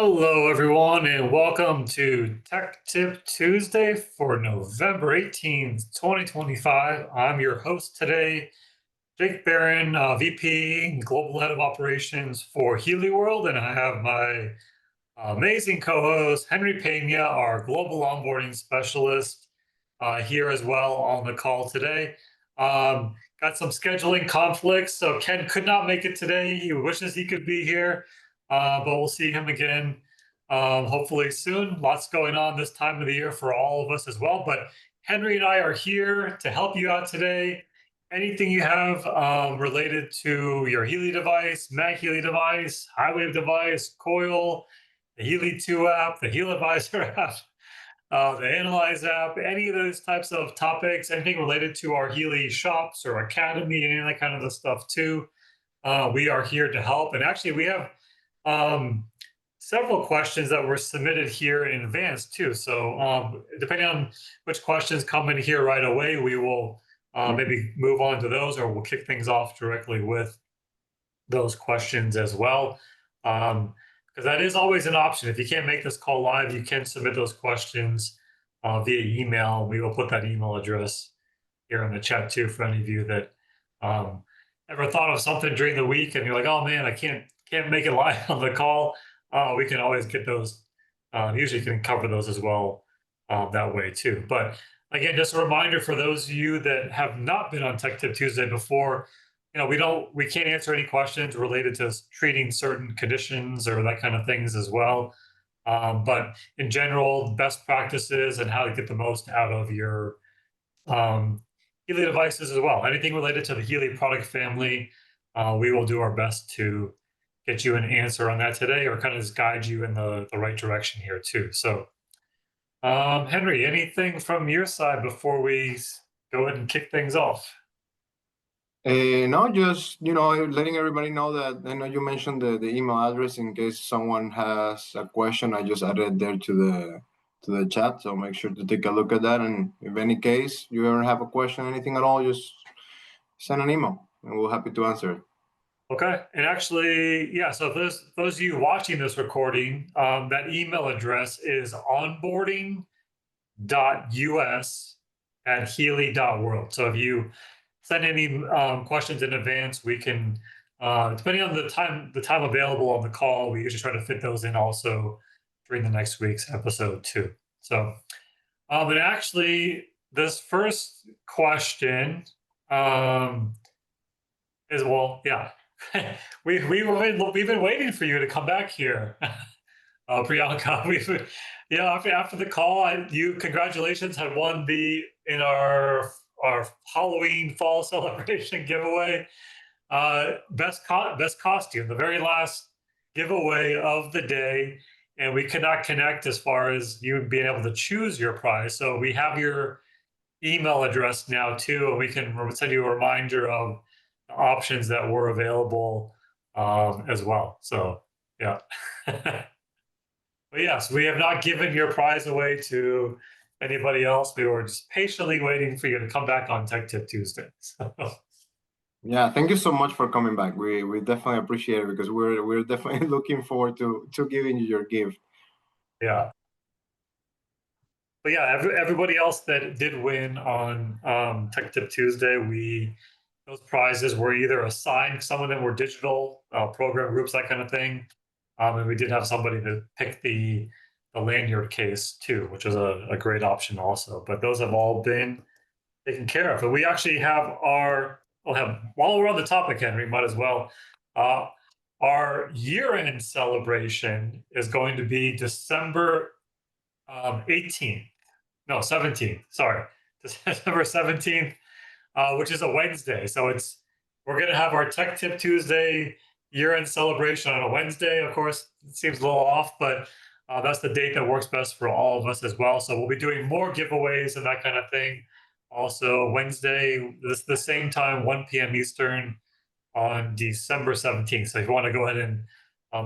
Hello, everyone, and welcome to Tech Tip Tuesday for November 18th, 2025. I'm your host today, Jake Barron, VP and Global Head of Operations for Healy World, and I have my amazing co-host, Henry Pena, our Global Onboarding Specialist, here as well on the call today. Got some scheduling conflicts, so Ken could not make it today. He wishes he could be here, but we'll see him again hopefully soon. Lots going on this time of the year for all of us as well. But Henry and I are here to help you out today. Anything you have related to your Healy device, MagHealy device, HighWave device, coil, the Healy 2 app, the HealAdvisor app, the Analyze app, any of those types of topics, anything related to our Healy shops or academy, any of that kind of the stuff too. We are here to help. And actually, we have several questions that were submitted here in advance too. So depending on which questions come in here right away, we will maybe move on to those, or we'll kick things off directly with those questions as well. Because that is always an option. If you can't make this call live, you can submit those questions via email. We will put that email address here in the chat too for any of you that ever thought of something during the week and you're like, oh man, I can't make it live on the call. We can always get those. Usually can cover those as well that way too. But again, just a reminder for those of you that have not been on Tech Tip Tuesday before, we can't answer any questions related to treating certain conditions or that kind of things as well. But in general, best practices and how to get the most out of your Healy devices as well. Anything related to the Healy product family, we will do our best to get you an answer on that today, or kind of just guide you in the right direction here too. So, Henry, anything from your side before we go ahead and kick things off? No, just letting everybody know that I know you mentioned the email address in case someone has a question. I just added there to the chat, so make sure to take a look at that. And if any case you ever have a question, anything at all, just send an email, and we're happy to answer it. Okay, and actually, yeah. So for those of you watching this recording, that email address is onboarding.us@healy.world. So if you send any questions in advance, we can, depending on the time available on the call, we usually try to fit those in also during the next week's episode too. So, and actually, this first question is, well, yeah, we've been waiting for you to come back here. Priyanka, after the call, congratulations, had won in our Halloween fall celebration giveaway, best costume, the very last giveaway of the day, and we could not connect as far as you being able to choose your prize. So we have your email address now too, and we can send you a reminder of the options that were available as well. So yeah. But yes, we have not given your prize away to anybody else. We were just patiently waiting for you to come back on Tech Tip Tuesday. So. Yeah, thank you so much for coming back. We definitely appreciate it, because we're definitely looking forward to giving you your gift. Yeah. But yeah, everybody else that did win on Tech Tip Tuesday, those prizes were either assigned. Some of them were digital program groups, that kind of thing. And we did have somebody that picked the lanyard case too, which was a great option also. But those have all been taken care of. And we actually while we're on the topic, Henry, might as well. Our year-end celebration is going to be December 18th. No, 17th. Sorry, December 17th, which is a Wednesday. So we're going to have our Tech Tip Tuesday year-end celebration on a Wednesday. Of course, it seems a little off, but that's the date that works best for all of us as well. So we'll be doing more giveaways and that kind of thing. Also, Wednesday, the same time, 1 p.m. Eastern on December 17th. So if you want to go ahead and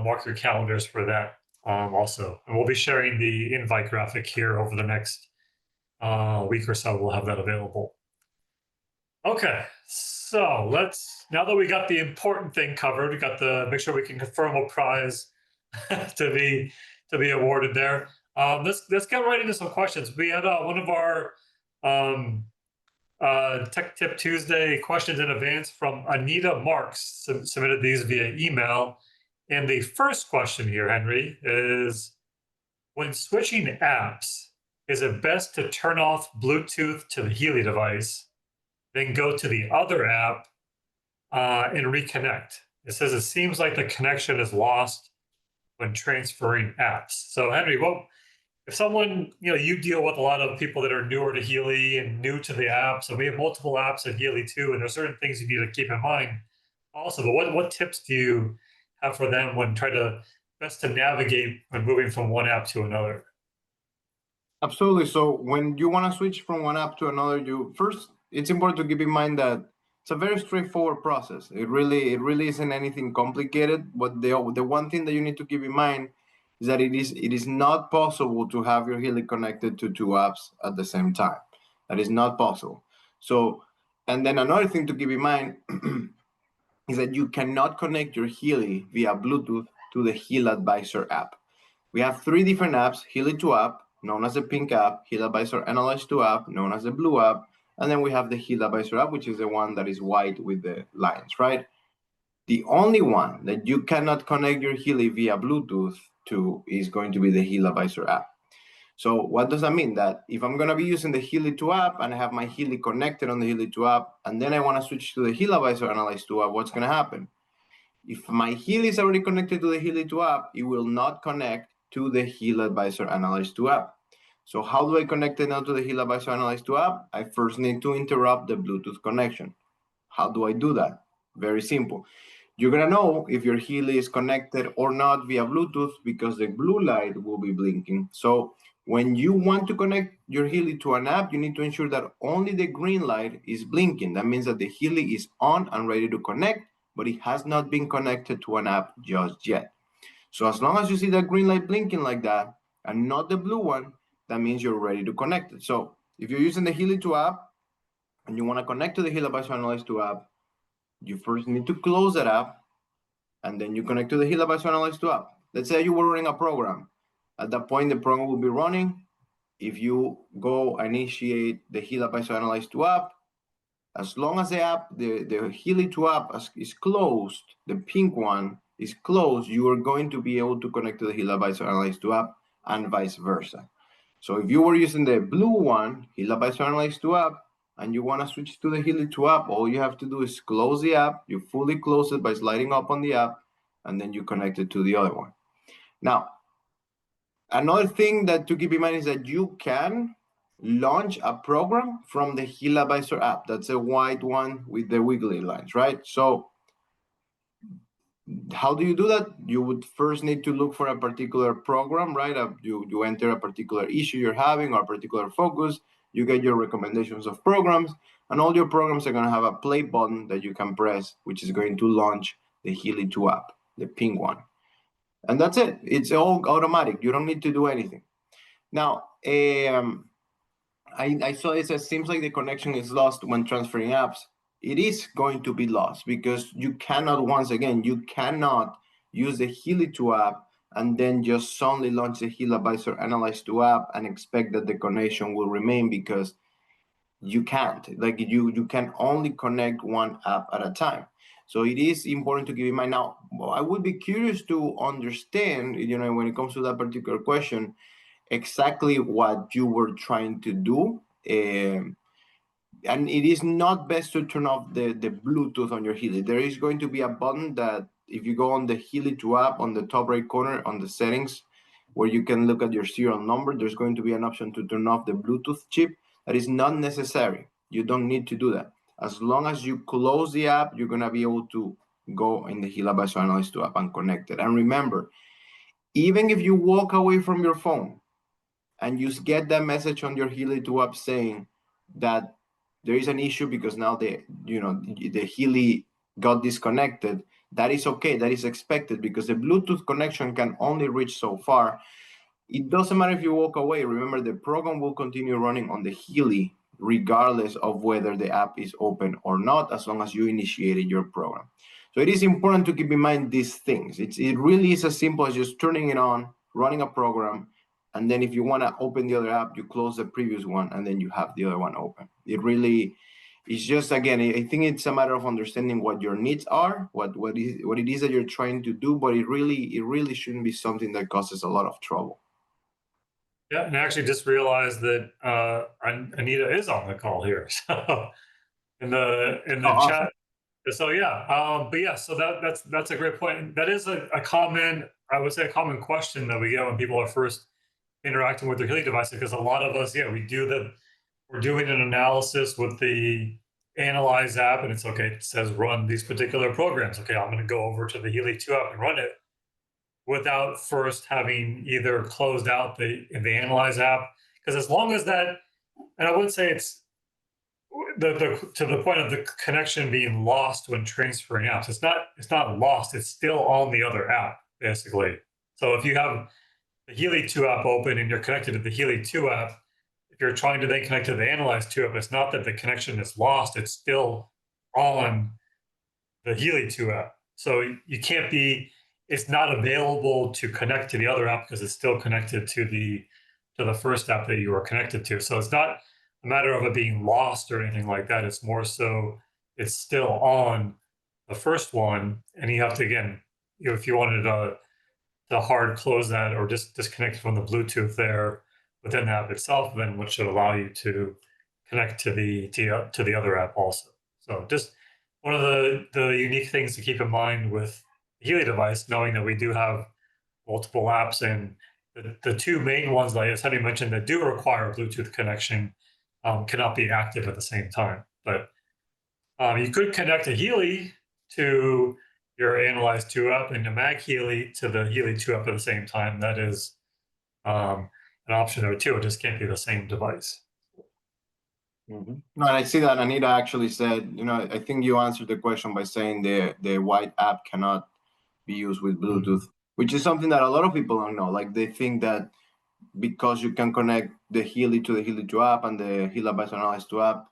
mark your calendars for that also. And we'll be sharing the invite graphic here over the next week or so. We'll have that available. Okay, so now that we got the important thing covered, we got make sure we can confirm a prize to be awarded there. Let's get right into some questions. We had one of our um, Tech Tip Tuesday questions in advance from Anita Marks, submitted these via email. And the first question here, Henry, is when switching apps, is it best to turn off Bluetooth to the Healy device, then go to the other app and reconnect? It says it seems like the connection is lost when transferring apps. So Henry, what if someone, you deal with a lot of people that are newer to Healy and new to the apps, and we have multiple apps at Healy too, and there's certain things you need to keep in mind also. But what tips do you have for them when trying to best to navigate when moving from one app to another? Absolutely. So when you want to switch from one app to another, it's important to keep in mind that it's a very straightforward process. It really isn't anything complicated. But the one thing that you need to keep in mind is that it is not possible to have your Healy connected to two apps at the same time. That is not possible. So, and then another thing to keep in mind is that you cannot connect your Healy via Bluetooth to the HealAdvisor app. We have three different apps: Healy 2 app, known as the pink app; HealAdvisor Analyze 2 app, known as the blue app; and then we have the HealAdvisor app, which is the one that is white with the lines, right? The only one that you cannot connect your Healy via Bluetooth to is going to be the HealAdvisor app. So what does that mean? That if I'm going to be using the Healy 2 app and I have my Healy connected on the Healy 2 app, and then I want to switch to the HealAdvisor Analyze 2 app, what's going to happen? If my Healy is already connected to the Healy 2 app, it will not connect to the HealAdvisor Analyze 2 app. So how do I connect it now to the HealAdvisor Analyze 2 app? I first need to interrupt the Bluetooth connection. How do I do that? Very simple. You're going to know if your Healy is connected or not via Bluetooth because the blue light will be blinking. So when you want to connect your Healy to an app, you need to ensure that only the green light is blinking. That means that the Healy is on and ready to connect, but it has not been connected to an app just yet. So as long as you see that green light blinking like that and not the blue one, that means you're ready to connect it. So if you're using the Healy 2 app and you want to connect to the HealAdvisor Analyze 2 app, you first need to close that app, and then you connect to the HealAdvisor Analyze 2 app. Let's say you were running a program. At that point, the program will be running. If you go initiate the HealAdvisor Analyze 2 app, as long as the Healy 2 app is closed, the pink one is closed, you are going to be able to connect to the HealAdvisor Analyze 2 app and vice versa. So if you were using the blue one, HealAdvisor Analyze 2 app, and you want to switch to the Healy 2 app, all you have to do is close the app. You fully close it by sliding up on the app, and then you connect it to the other one. Now, another thing that to keep in mind is that you can launch a program from the HealAdvisor app. That's a white one with the wiggly lines, right? So how do you do that? You would first need to look for a particular program, right? You enter a particular issue you're having or a particular focus. You get your recommendations of programs, and all your programs are going to have a play button that you can press, which is going to launch the Healy 2 app, the pink one. And that's it. It's all automatic. You don't need to do anything. Now, I saw it says seems like the connection is lost when transferring apps. It is going to be lost because you cannot, once again, you cannot use the Healy 2 app and then just suddenly launch the HealAdvisor Analyze 2 app and expect that the connection will remain, because you can't. Like you can only connect one app at a time. So it is important to keep in mind. Now, I would be curious to understand, when it comes to that particular question, exactly what you were trying to do. And it is not best to turn off the Bluetooth on your Healy. There is going to be a button that if you go on the Healy 2 app on the top right corner on the settings, where you can look at your serial number, there's going to be an option to turn off the Bluetooth chip. That is not necessary. You don't need to do that. As long as you close the app, you're going to be able to go in the HealAdvisor Analyze 2 app and connect it. And remember, even if you walk away from your phone and you get that message on your Healy 2 app saying that there is an issue because now the Healy got disconnected, that is okay. That is expected because the Bluetooth connection can only reach so far. It doesn't matter if you walk away. Remember, the program will continue running on the Healy regardless of whether the app is open or not, as long as you initiated your program. So it is important to keep in mind these things. It really is as simple as just turning it on, running a program, and then if you want to open the other app, you close the previous one, and then you have the other one open. It really is just, again, I think it's a matter of understanding what your needs are, what it is that you're trying to do, but it really shouldn't be something that causes a lot of trouble. Yeah, and I actually just realized that Anita is on the call here. So in Oh, the awesome. chat. So yeah, but yeah, so that's a great point. That is a common, I would say, a common question that we get when people are first interacting with their Healy devices, because a lot of us, yeah, we're doing an analysis with the Analyze app, and it's okay. It says run these particular programs. Okay, I'm going to go over to the Healy 2 app and run it without first having either closed out the Analyze app. Because as long as that, and I wouldn't say it's to the point of the connection being lost when transferring apps. It's not lost. It's still on the other app, basically. So if you have the Healy 2 app open and you're connected to the Healy 2 app, if you're trying to then connect to the Analyze 2 app, it's not that the connection is lost. It's still on the Healy 2 app. So you can't be, it's not available to connect to the other app because it's still connected to the first app that you were connected to. So it's not a matter of it being lost or anything like that. It's more so it's still on the first one, and you have to, again, if you wanted to hard close that or just disconnect from the Bluetooth there within the app itself, then which should allow you to connect to the other app also. So just one of the unique things to keep in mind with the Healy device, knowing that we do have multiple apps, and the two main ones, like as Henry mentioned, that do require a Bluetooth connection cannot be active at the same time. But you could connect a Healy to your Analyze 2 app and a MagHealy to the Healy 2 app at the same time. That is an option there too. It just can't be the same device. Mm-hmm. No, and I see that Anita actually said, I think you answered the question by saying the white app cannot be used with Bluetooth, which is something that a lot of people don't know. Like they think that because you can connect the Healy to the Healy 2 app and the HealAdvisor Analyze 2 app,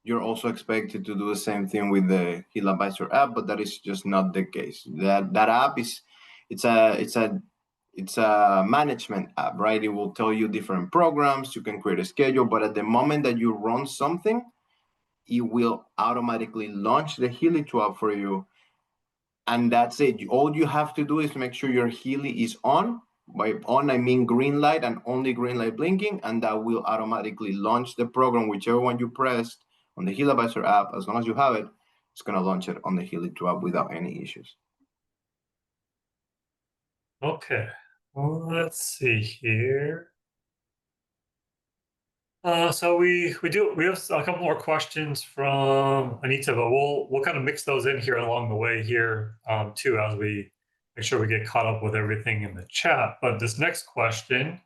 you're also expected to do the same thing with the HealAdvisor app, but that is just not the case. That app is it's a management app, right? It will tell you different programs, you can create a schedule, but at the moment that you run something, it will automatically launch the Healy 2 app for you. And that's it. All you have to do is make sure your Healy is on. By on, I mean green light and only green light blinking, and that will automatically launch the program, whichever one you pressed on the HealAdvisor app. As long as you have it, it's going to launch it on the Healy 2 app without any issues. Okay, well, let's see here. So we have a couple more questions from Anita, but we'll kind of mix those in here along the way here too, as we make sure we get caught up with everything in the chat. But this next question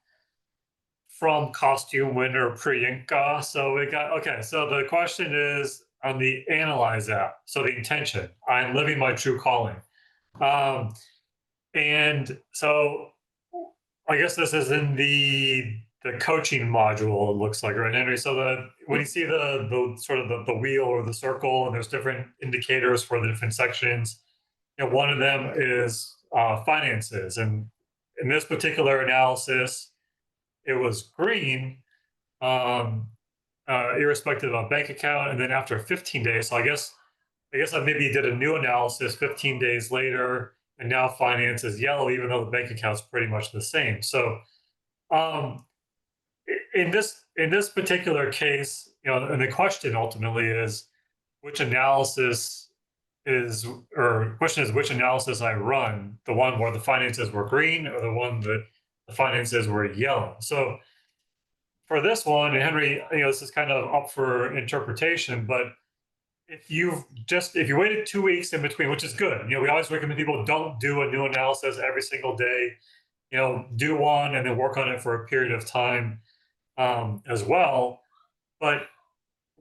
from costume winner Priyanka. So we got, okay, so the question is on the Analyze app. So the intention, I'm living my true calling. And so I guess this is in the coaching module, it looks like, right, Henry? So when you see the sort of the wheel or the circle, and there's different indicators for the different sections, one of them is finances. And in this particular analysis, it was green, irrespective of bank account. And then after 15 days, so I guess I maybe did a new analysis 15 days later, and now finance is yellow, even though the bank account's pretty much the same. So in this particular case, and the question ultimately is which analysis question is which analysis I run, the one where the finances were green or the one that the finances were yellow. So for this one, and Henry, this is kind of up for interpretation, but if you waited 2 weeks in between, which is good, we always recommend people don't do a new analysis every single day. Do one and then work on it for a period of time as well. But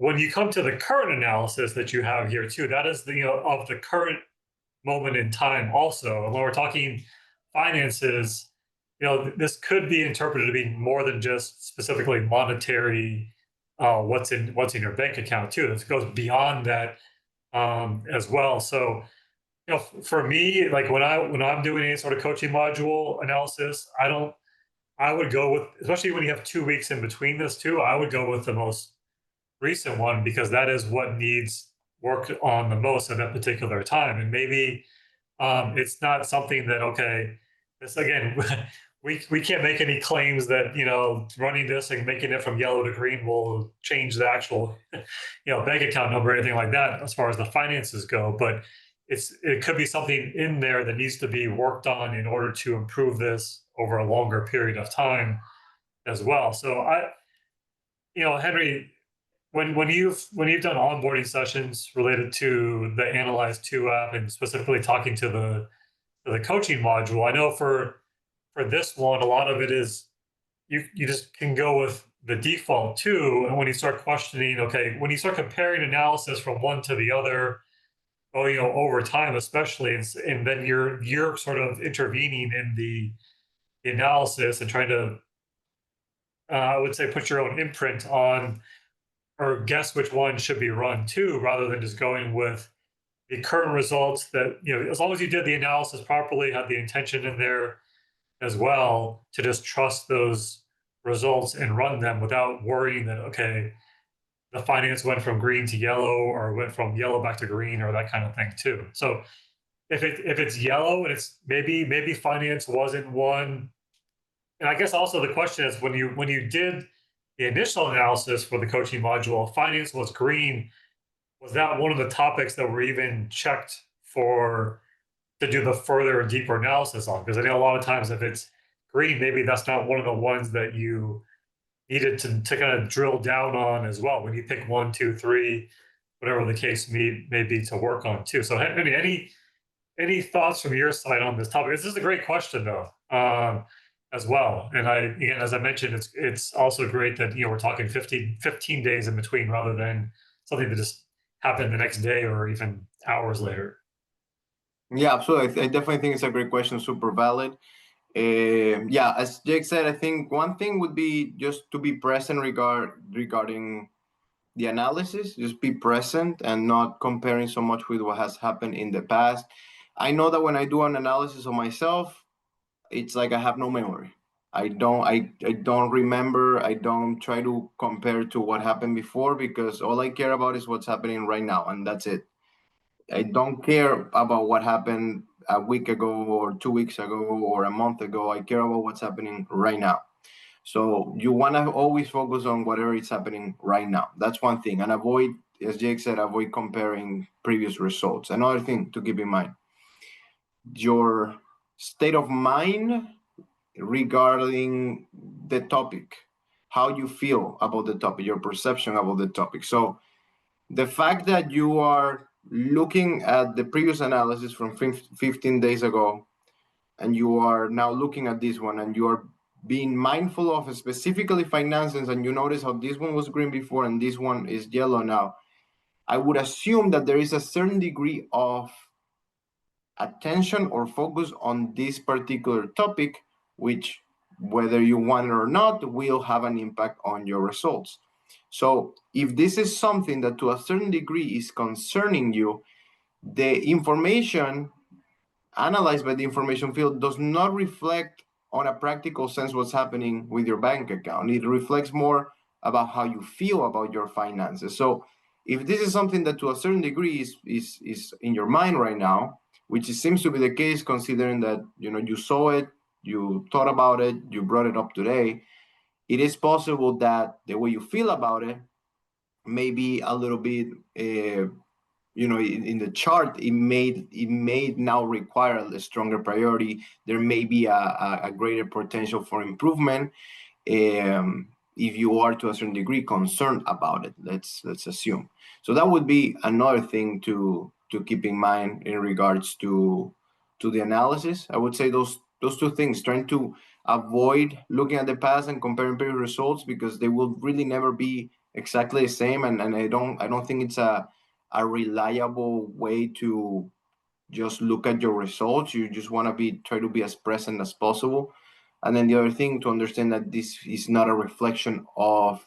when you come to the current analysis that you have here too, that is of the current moment in time also. And when we're talking finances, this could be interpreted to be more than just specifically monetary, what's in your bank account too. This goes beyond that as well. So For me, like when I'm doing any sort of coaching module analysis, I would go with, especially when you have 2 weeks in between this too, I would go with the most recent one because that is what needs work on the most at that particular time. And maybe it's not something that, okay, this again, we can't make any claims that, running this and making it from yellow to green will change the actual, bank account number or anything like that as far as the finances go. But it could be something in there that needs to be worked on in order to improve this over a longer period of time as well. So Henry, when you've done onboarding sessions related to the Analyze 2 app and specifically talking to the coaching module, I know for this one, a lot of it is you just can go with the default too. And when you start questioning, okay, when you start comparing analysis from one to the other, over time, especially, and then you're sort of intervening in the analysis and trying to, I would say, put your own imprint on or guess which one should be run too, rather than just going with the current results that, as long as you did the analysis properly, had the intention in there as well, to just trust those results and run them without worrying that, okay, the finance went from green to yellow or went from yellow back to green or that kind of thing too. So if it's yellow and it's maybe finance wasn't one. And I guess also the question is when you did the initial analysis for the coaching module, finance was green. Was that one of the topics that were even checked for to do the further and deeper analysis on? Because I know a lot of times if it's green, maybe that's not one of the ones that you needed to kind of drill down on as well when you pick one, two, three, whatever the case may be to work on too. So any thoughts from your side on this topic? This is a great question though, as well. And again, as I mentioned, it's also great that we're talking 15 days in between rather than something that just happened the next day or even hours later. Yeah, absolutely. I definitely think it's a great question, super valid. Yeah, as Jake said, I think one thing would be just to be present regarding the analysis. Just be present and not comparing so much with what has happened in the past. I know that when I do an analysis of myself, it's like I have no memory. I don't remember. I don't try to compare to what happened before because all I care about is what's happening right now, and that's it. I don't care about what happened a week ago or 2 weeks ago or a month ago. I care about what's happening right now. So you want to always focus on whatever is happening right now. That's one thing. And avoid, as Jake said, avoid comparing previous results. Another thing to keep in mind, your state of mind regarding the topic, how you feel about the topic, your perception about the topic. So the fact that you are looking at the previous analysis from 15 days ago, and you are now looking at this one, and you are being mindful of specifically finances, and you notice how this one was green before and this one is yellow now, I would assume that there is a certain degree of attention or focus on this particular topic, which, whether you want it or not, will have an impact on your results. So if this is something that to a certain degree is concerning you, the information analyzed by the information field does not reflect on a practical sense what's happening with your bank account. It reflects more about how you feel about your finances. So if this is something that to a certain degree is in your mind right now, which it seems to be the case considering that you saw it, you thought about it, you brought it up today, it is possible that the way you feel about it may be a little bit in the chart, it may now require a stronger priority. There may be a greater potential for improvement if you are to a certain degree concerned about it. Let's assume. So that would be another thing to keep in mind in regards to the analysis. I would say those two things, trying to avoid looking at the past and comparing previous results because they will really never be exactly the same, and I don't think it's a reliable way to just look at your results. You just want to try to be as present as possible. And then the other thing to understand that this is not a reflection of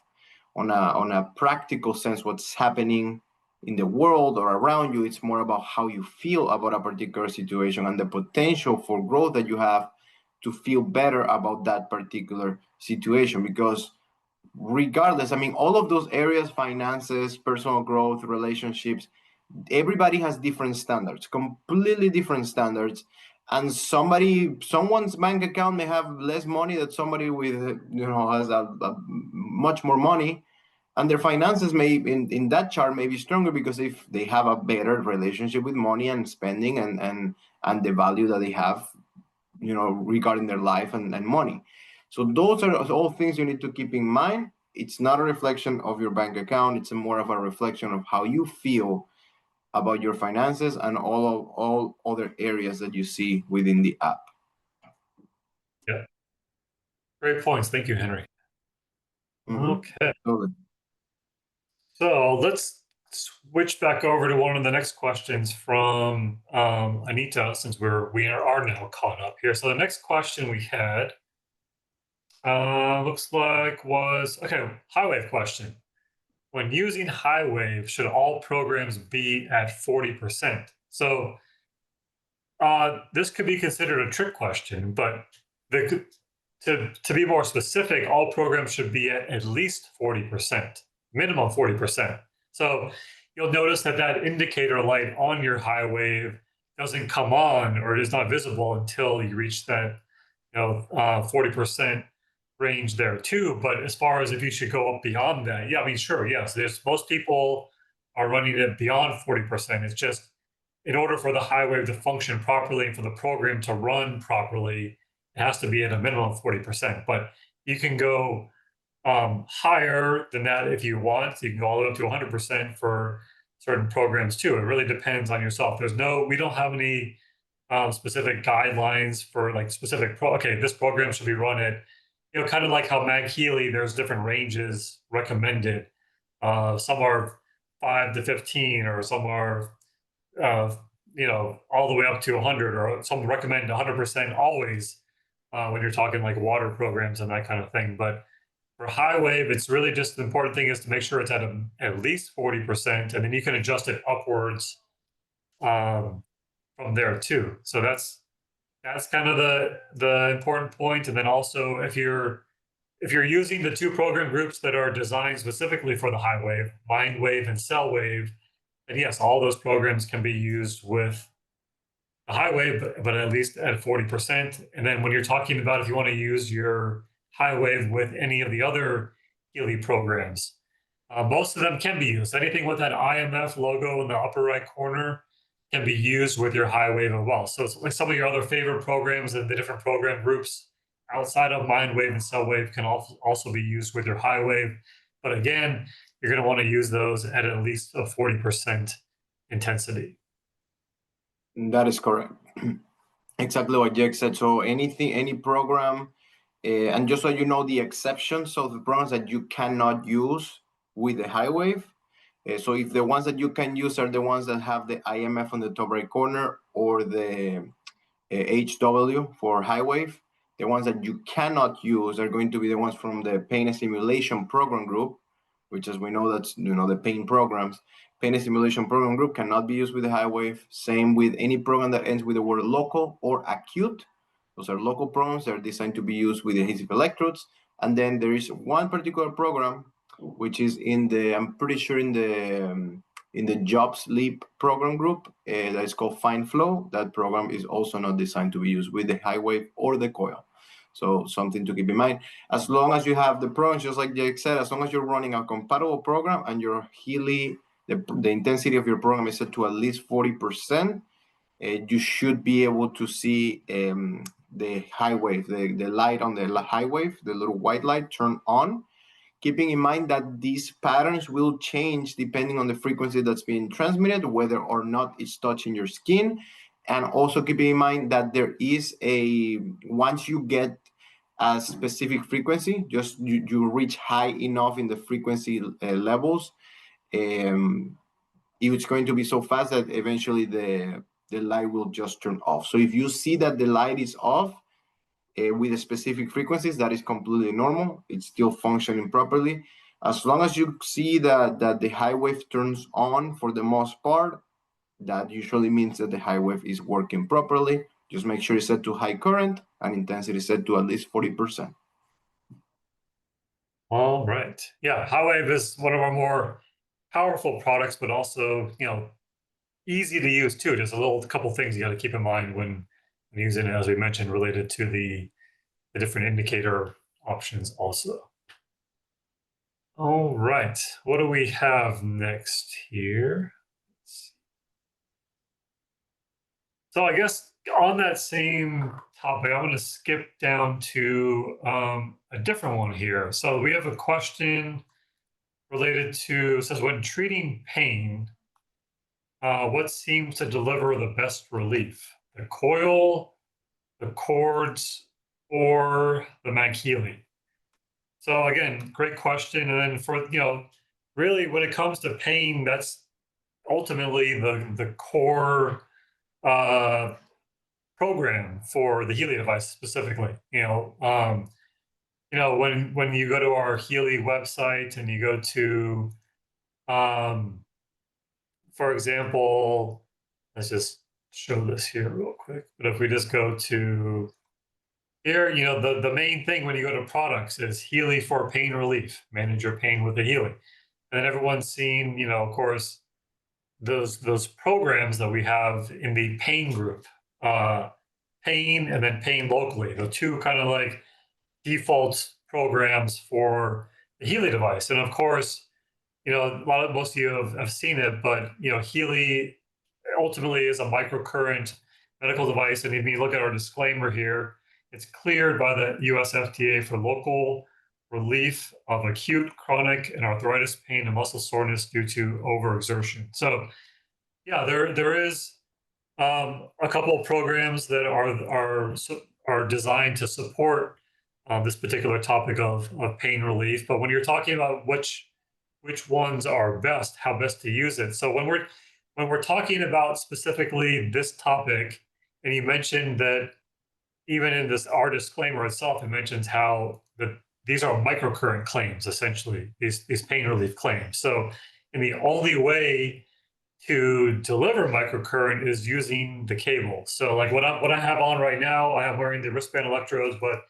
on a practical sense what's happening in the world or around you. It's more about how you feel about a particular situation and the potential for growth that you have to feel better about that particular situation. Because regardless, I mean, all of those areas, finances, personal growth, relationships, everybody has different standards, completely different standards. And someone's bank account may have less money than somebody with, has a much more money, and their finances may in that chart may be stronger because if they have a better relationship with money and spending and the value that they have, regarding their life and money. So those are all things you need to keep in mind. It's not a reflection of your bank account. It's more of a reflection of how you feel about your finances and all other areas that you see within the app. Yeah. Great points. Thank you, Henry. Okay. Totally. So let's switch back over to one of the next questions from Anita, since we are now caught up here. So the next question we had looks like was, okay, HighWave question. When using HighWave, should all programs be at 40%? So this could be considered a trick question, but to be more specific, all programs should be at least 40%, minimum 40%. So you'll notice that indicator light on your HighWave doesn't come on or is not visible until you reach that 40% range there too. But as far as if you should go up beyond that, yeah, I mean, sure, yes. Most people are running it beyond 40%. It's just in order for the HighWave to function properly and for the program to run properly, it has to be at a minimum of 40%. But you can go higher than that if you want. You can go all the way up to 100% for certain programs too. It really depends on yourself. We don't have any specific guidelines for like specific okay, this program should be run at, kind of like how MagHealy, there's different ranges recommended. Some are 5 to 15, or some are all the way up to 100, or some recommend 100% always when you're talking like water programs and that kind of thing. But for HighWave, it's really just the important thing is to make sure it's at least 40%, and then you can adjust it upwards from there too. So that's kind of the important point. And then also, if you're using the two program groups that are designed specifically for the HighWave, MindWave and CellWave, and yes, all those programs can be used with the HighWave, but at least at 40%. And then when you're talking about if you want to use your HighWave with any of the other Healy programs, most of them can be used. Anything with that IMF logo in the upper right corner can be used with your HighWave as well. So it's like some of your other favorite programs and the different program groups outside of MindWave and CellWave can also be used with your HighWave. But again, you're going to want to use those at least a 40% intensity. That is correct. Exactly what Jake said. So any program, and just so you know the exceptions of the programs that you cannot use with the HighWave. So if the ones that you can use are the ones that have the IMF on the top right corner or the HW for HighWave, the ones that you cannot use are going to be the ones from the pain and simulation program group, which, as we know, that's the pain programs. Pain and simulation program group cannot be used with the HighWave. Same with any program that ends with the word local or acute. Those are local programs that are designed to be used with adhesive electrodes. And then there is one particular program which is I'm pretty sure in the Jobs Leap program group that is called Fine Flow. That program is also not designed to be used with the HighWave or the coil. So something to keep in mind. As long as you have the programs, just like Jake said, as long as you're running a compatible program and your Healy, the intensity of your program is set to at least 40%, you should be able to see the HighWave, the light on the HighWave, the little white light turn on. Keeping in mind that these patterns will change depending on the frequency that's being transmitted, whether or not it's touching your skin. And also keeping in mind that there is once you get a specific frequency, just you reach high enough in the frequency levels, it's going to be so fast that eventually the light will just turn off. So if you see that the light is off, with specific frequencies, that is completely normal. It's still functioning properly. As long as you see that the HighWave turns on for the most part, that usually means that the HighWave is working properly. Just make sure it's set to high current and intensity set to at least 40%. All right. Yeah, HighWave is one of our more powerful products, but also, easy to use too. Just a couple things you got to keep in mind when using it, as we mentioned, related to the different indicator options also. All right, what do we have next here? So I guess on that same topic, I'm going to skip down to a different one here. So we have a question related to, it says, when treating pain, what seems to deliver the best relief? The coil, the cords, or the MagHealy? So again, great question. And then for, really when it comes to pain, that's ultimately the core program for the Healy device specifically. When you go to our Healy website and you go to, for example, let's just show this here real quick. But if we just go to here, the main thing when you go to products is Healy for pain relief, manage your pain with the Healy. And everyone's seen, of course, those programs that we have in the pain group, pain and then pain locally, the two kind of like default programs for the Healy device. And of course, most of you have seen it, but Healy ultimately is a microcurrent medical device. And if you look at our disclaimer here, it's cleared by the US FDA for local relief of acute, chronic, and arthritis pain and muscle soreness due to overexertion. So, yeah, there is a couple of programs that are designed to support this particular topic of pain relief. But when you're talking about which ones are best, how best to use it. So when we're talking about specifically this topic, and you mentioned that even in our disclaimer itself, it mentions how these are microcurrent claims, essentially, these pain relief claims. So, and the only way to deliver microcurrent is using the cable. So, like what I have on right now, I have wearing the wristband electrodes, but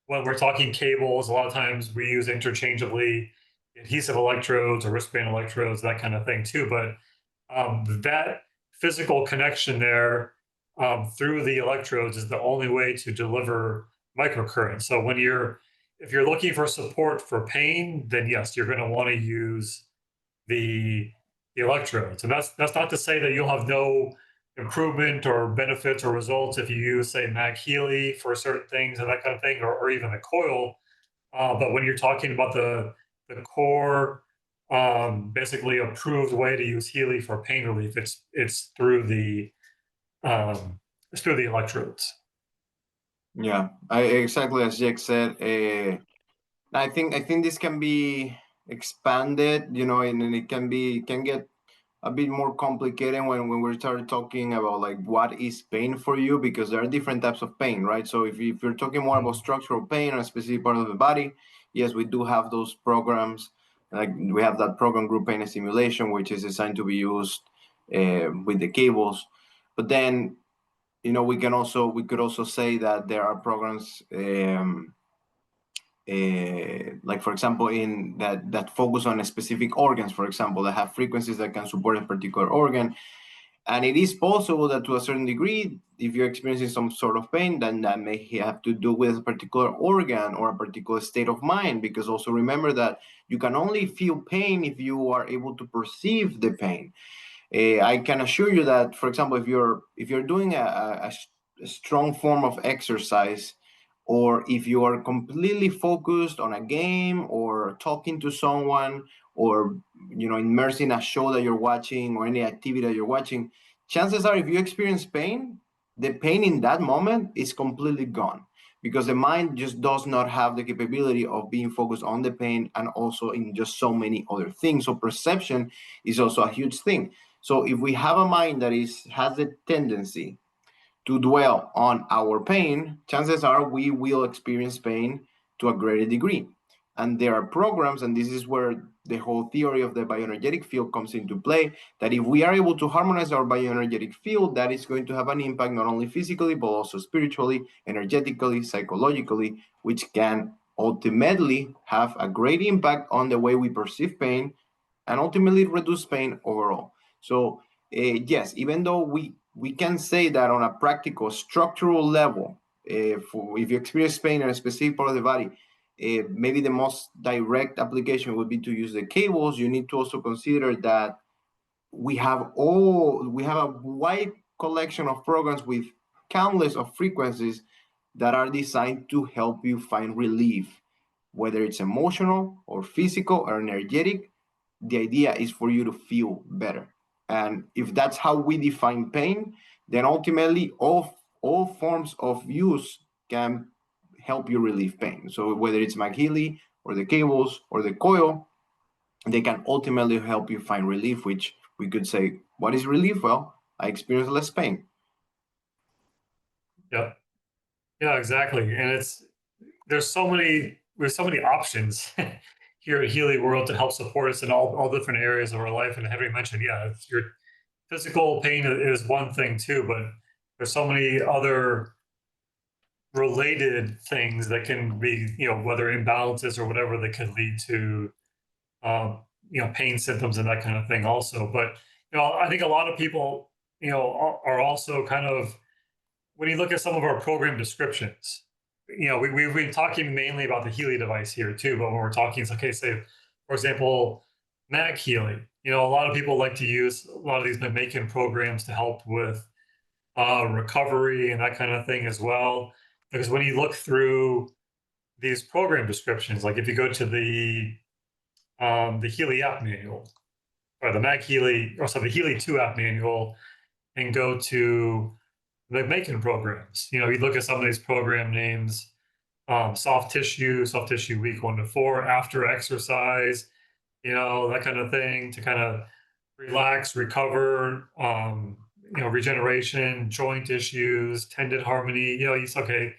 when we're talking cables, a lot of times we use interchangeably adhesive electrodes or wristband electrodes, that kind of thing too. But that physical connection there through the electrodes is the only way to deliver microcurrent. So if you're looking for support for pain, then yes, you're going to want to use the electrodes. And that's not to say that you'll have no improvement or benefits or results if you use, say, MagHealy for certain things and that kind of thing, or even the coil. But when you're talking about the core, basically approved way to use Healy for pain relief, it's through the electrodes. Yeah, exactly as Jake said. I think this can be expanded, and it can get a bit more complicated when we start talking about like what is pain for you, because there are different types of pain, right? So if you're talking more about structural pain on a specific part of the body, yes, we do have those programs. Like we have that program, group pain simulation, which is designed to be used with the cables. But then, we could also say that there are programs. Like for example, in that focus on specific organs, for example, that have frequencies that can support a particular organ. And it is possible that to a certain degree, if you're experiencing some sort of pain, then that may have to do with a particular organ or a particular state of mind, because also remember that you can only feel pain if you are able to perceive the pain. I can assure you that, for example, if you're doing a strong form of exercise, or if you are completely focused on a game or talking to someone, or immersed in a show that you're watching or any activity that you're watching, chances are if you experience pain, the pain in that moment is completely gone, because the mind just does not have the capability of being focused on the pain and also in just so many other things. So perception is also a huge thing. So if we have a mind that has the tendency to dwell on our pain, chances are we will experience pain to a greater degree. And there are programs, and this is where the whole theory of the bioenergetic field comes into play, that if we are able to harmonize our bioenergetic field, that is going to have an impact not only physically, but also spiritually, energetically, psychologically, which can ultimately have a great impact on the way we perceive pain and ultimately reduce pain overall. So yes, even though we can say that on a practical structural level, if you experience pain in a specific part of the body, maybe the most direct application would be to use the cables. You need to also consider that we have a wide collection of programs with countless of frequencies that are designed to help you find relief, whether it's emotional or physical or energetic. The idea is for you to feel better. And if that's how we define pain, then ultimately all forms of use can help you relieve pain. So whether it's MagHealy or the cables or the coil, they can ultimately help you find relief, which we could say, what is relief? Well, I experience less pain. Yeah. Yeah, exactly. And there's so many options here at Healy World to help support us in all different areas of our life. And Henry mentioned, yeah, it's your physical pain is one thing too, but there's so many other related things that can be, whether imbalances or whatever that could lead to, pain symptoms and that kind of thing also. But, I think a lot of people, are also kind of, when you look at some of our program descriptions, we've been talking mainly about the Healy device here too, but when we're talking, it's okay, say, for example, MagHealy. A lot of people like to use a lot of these making programs to help with recovery and that kind of thing as well. Because when you look through these program descriptions, like if you go to the Healy app manual or the MagHealy, or sorry, the Healy 2 app manual, and go to the making programs. You look at some of these program names, soft tissue week 1 to 4, after exercise, that kind of thing, to kind of relax, recover, regeneration, joint issues, tendon harmony. It's okay.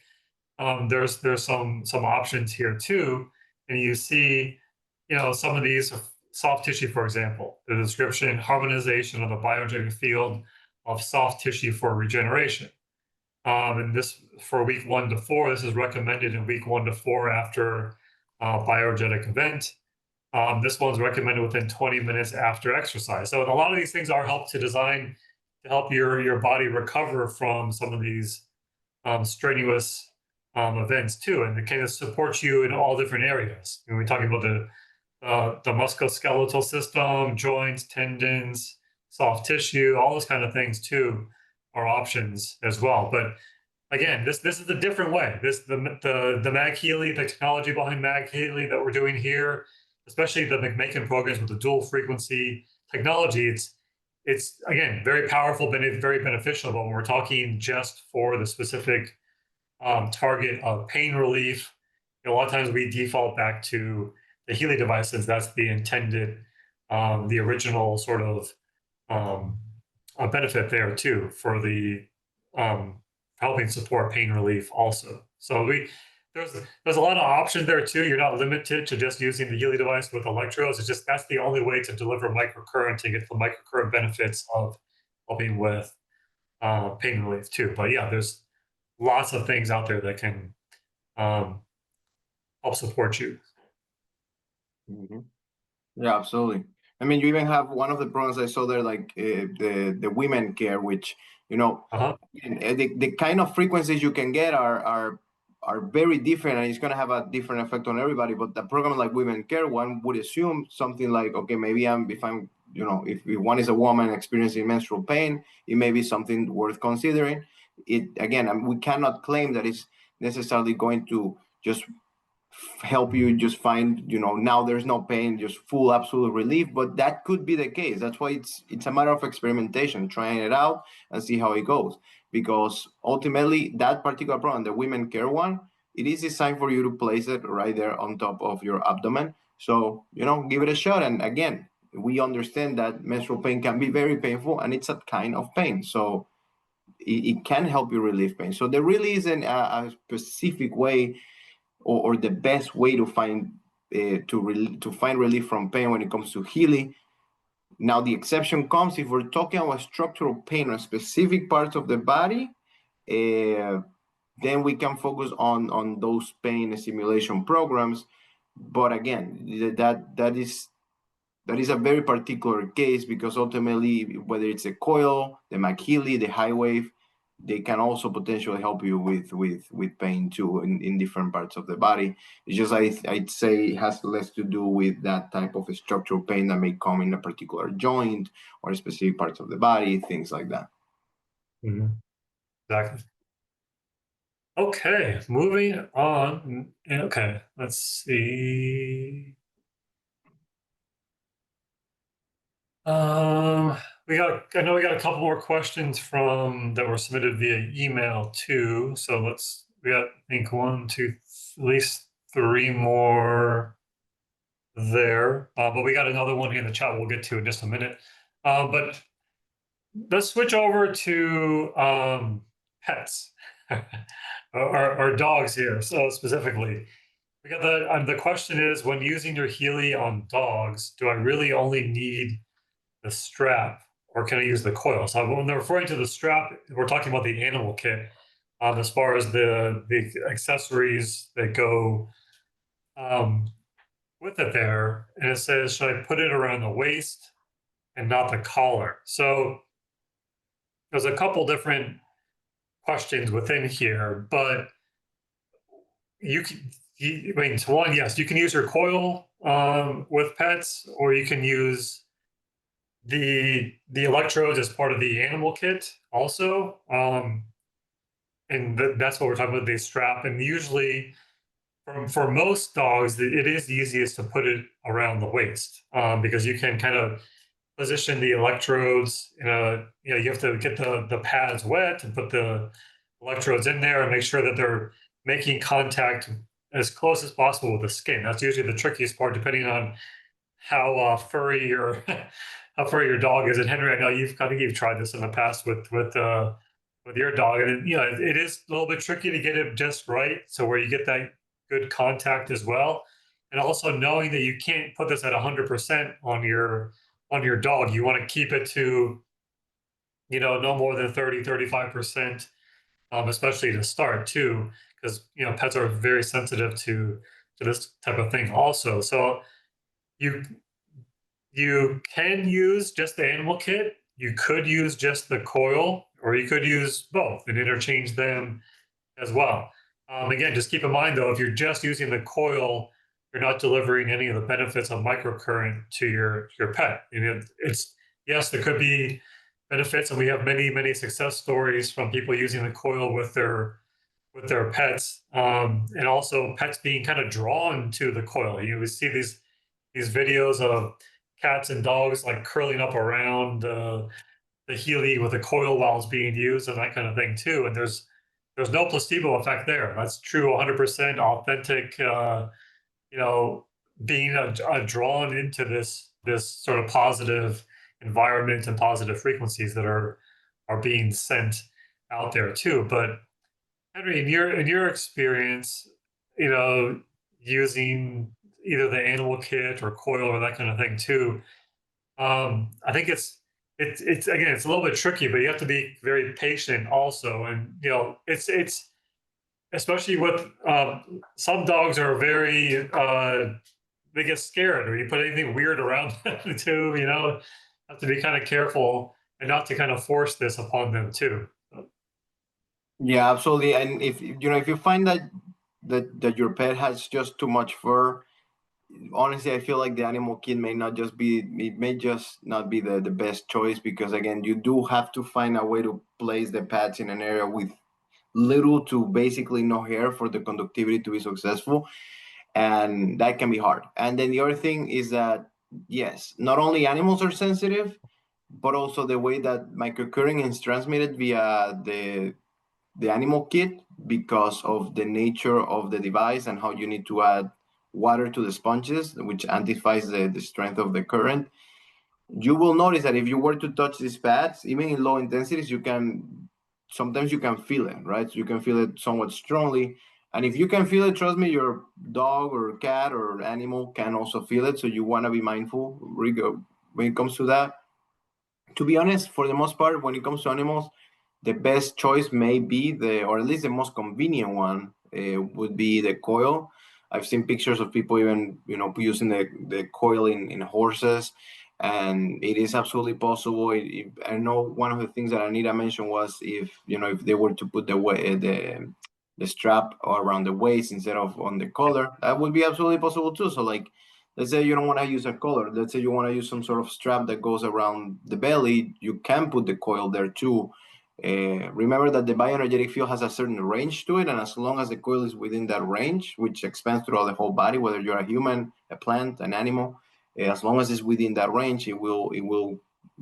There's some options here too, and you see, some of these soft tissue, for example, the description: harmonization of the bioenergetic field of soft tissue for regeneration. And this for week 1 to 4. This is recommended in week 1 to 4 after bioenergetic event. This one's recommended within 20 minutes after exercise. So a lot of these things are help to design to help your body recover from some of these strenuous events too, and it kind of supports you in all different areas. When we're talking about the musculoskeletal system, joints, tendons, soft tissue, all those kind of things too are options as well. But again, this is a different way. The MagHealy, the technology behind MagHealy that we're doing here, especially the McMakin programs with the dual frequency technology, it's again very powerful, but very beneficial. But when we're talking just for the specific target of pain relief, a lot of times we default back to the Healy devices. That's the intended, the original sort of benefit there too for the helping support pain relief also. So there's a lot of options there too. You're not limited to just using the Healy device with electrodes. It's just that's the only way to deliver microcurrent to get the microcurrent benefits of helping with pain relief too. But yeah, there's lots of things out there that can help support you. Mhm. Yeah, absolutely. I mean, you even have one of the programs I saw there, like the women care, which Uh-huh. the kind of frequencies you can get are very different, and it's going to have a different effect on everybody. But the program like women care, one would assume something like, okay, maybe if one is a woman experiencing menstrual pain, it may be something worth considering. It again, we cannot claim that it's necessarily going to just help you just find now there's no pain, just full absolute relief, but that could be the case. That's why it's a matter of experimentation, trying it out and see how it goes, because ultimately that particular program, the women care one, it is designed for you to place it right there on top of your abdomen. So give it a shot. And again, we understand that menstrual pain can be very painful, and it's a kind of pain, so it can help you relieve pain. So there really isn't a specific way or the best way to find to find relief from pain when it comes to Healy. Now, the exception comes if we're talking about structural pain on specific parts of the body, then we can focus on those pain stimulation programs. But again, that is a very particular case, because ultimately, whether it's a coil, the MagHealy, the HighWave, they can also potentially help you with pain too in different parts of the body. It's just I'd say it has less to do with that type of structural pain that may come in a particular joint or specific parts of the body, things like that. Exactly. Okay, moving on. Okay, let's see. I know we got a couple more questions that were submitted via email too. So we got, I think, one, two, at least three more there. But we got another one here in the chat we'll get to in just a minute. But let's switch over to pets or dogs here. So specifically, we got the question is, when using your Healy on dogs, do I really only need the strap, or can I use the coil? So when they're referring to the strap, we're talking about the animal kit. As far as the accessories that go with it there, and it says, should I put it around the waist and not the collar? So there's a couple different questions within here, but I mean, one, yes, you can use your coil with pets, or you can use the electrodes as part of the animal kit also. And that's what we're talking about, the strap. And usually for most dogs, it is easiest to put it around the waist, because you can kind of position the electrodes in you have to get the pads wet and put the electrodes in there and make sure that they're making contact as close as possible with the skin. That's usually the trickiest part, depending on how furry your how furry your dog is. And Henry, I know I think you've tried this in the past with your dog, and it is a little bit tricky to get it just right, so where you get that good contact as well, and also knowing that you can't put this at 100% on your dog. You want to keep it to no more than 30-35%, especially to start too, because pets are very sensitive to this type of thing also. So you you can use just the animal kit. You could use just the coil, or you could use both and interchange them as well. Again, just keep in mind though, if you're just using the coil, you're not delivering any of the benefits of microcurrent to your pet. It's yes, there could be benefits, and we have many success stories from people using the coil with their pets, and also pets being kind of drawn to the coil. You see these videos of cats and dogs like curling up around the Healy with the coil while it's being used and that kind of thing too. And there's no placebo effect there. That's true, 100% authentic. Being drawn into this sort of positive environment and positive frequencies that are being sent out there too. But Henry, in your experience, using either the animal kit or coil or that kind of thing too, I think it's again, it's a little bit tricky, but you have to be very patient also. And it's especially with some dogs are very they get scared, or you put anything weird around them too. Have to be kind of careful and not to kind of force this upon them too. Yeah, absolutely. And if if you find that your pet has just too much fur, honestly, I feel like the animal kit may not just be it may just not be the best choice, because again, you do have to find a way to place the pads in an area with little to basically no hair for the conductivity to be successful, and that can be hard. And then the other thing is that yes, not only animals are sensitive, but also the way that microcurrent is transmitted via the animal kit, because of the nature of the device and how you need to add water to the sponges, which amplifies the strength of the current. You will notice that if you were to touch these pads, even in low intensities, sometimes you can feel it, right? So you can feel it somewhat strongly. And if you can feel it, trust me, your dog or cat or animal can also feel it. So you want to be mindful when it comes to that. To be honest, for the most part, when it comes to animals, the best choice may be or at least the most convenient one would be the coil. I've seen pictures of people even, using the coil in horses, and it is absolutely possible. I know one of the things that Anita mentioned was if they were to put the strap around the waist instead of on the collar, that would be absolutely possible too. So like, let's say you don't want to use a collar. Let's say you want to use some sort of strap that goes around the belly. You can put the coil there too. Remember that the bioenergetic field has a certain range to it, and as long as the coil is within that range, which expands throughout the whole body, whether you're a human, a plant, an animal, as long as it's within that range, it will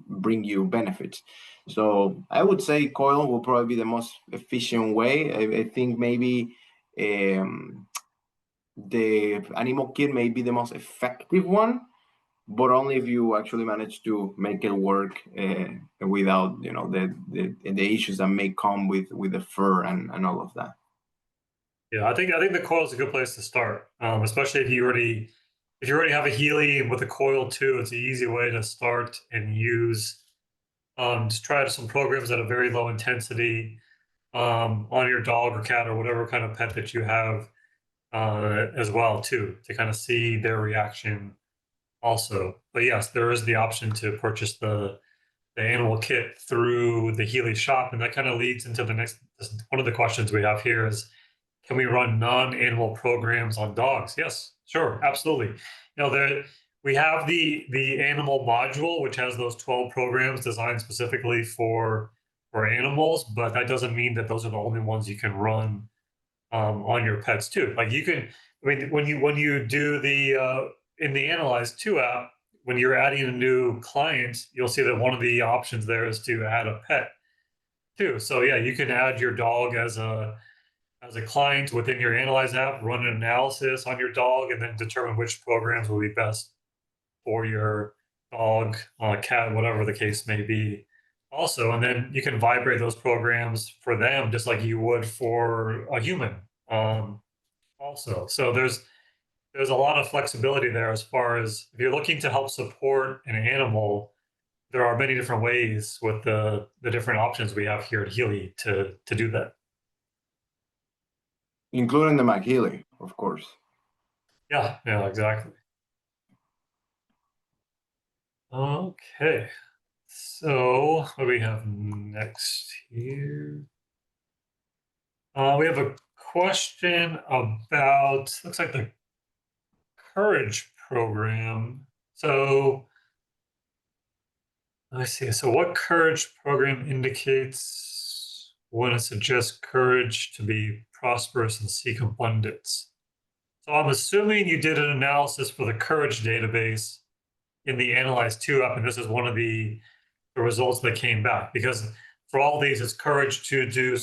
bring you benefits. So I would say coil will probably be the most efficient way. I think maybe the animal kit may be the most effective one, but only if you actually manage to make it work without the issues that may come with the fur and all of that. Yeah, I think the coil is a good place to start, especially if you already have a Healy with a coil too. It's an easy way to start and use. Just try some programs at a very low intensity on your dog or cat or whatever kind of pet that you have as well too, to kind of see their reaction also. But yes, there is the option to purchase the animal kit through the Healy shop, and that kind of leads into the next one of the questions we have here is, can we run non-animal programs on dogs? Yes, sure, absolutely. We have the animal module, which has those 12 programs designed specifically for animals, but that doesn't mean that those are the only ones you can run on your pets too. Like you can, I mean, when you do the in the Analyze 2 app, when you're adding a new client, you'll see that one of the options there is to add a pet too. So yeah, you can add your dog as a client within your Analyze app, run an analysis on your dog, and then determine which programs will be best for your dog, cat, whatever the case may be. Also, and then you can vibrate those programs for them just like you would for a human. Um, Also, so there's a lot of flexibility there as far as if you're looking to help support an animal. There are many different ways with the different options we have here at Healy to do that. Including the MagHealy, of course. Yeah, yeah, exactly. Okay. So what do we have next here? We have a question about, looks like the Courage program. So let me see. So what Courage program indicates when it suggests courage to be prosperous and seek abundance? So I'm assuming you did an analysis for the Courage database in the Analyze 2 app, and this is one of the results that came back, because for all these, it's courage to do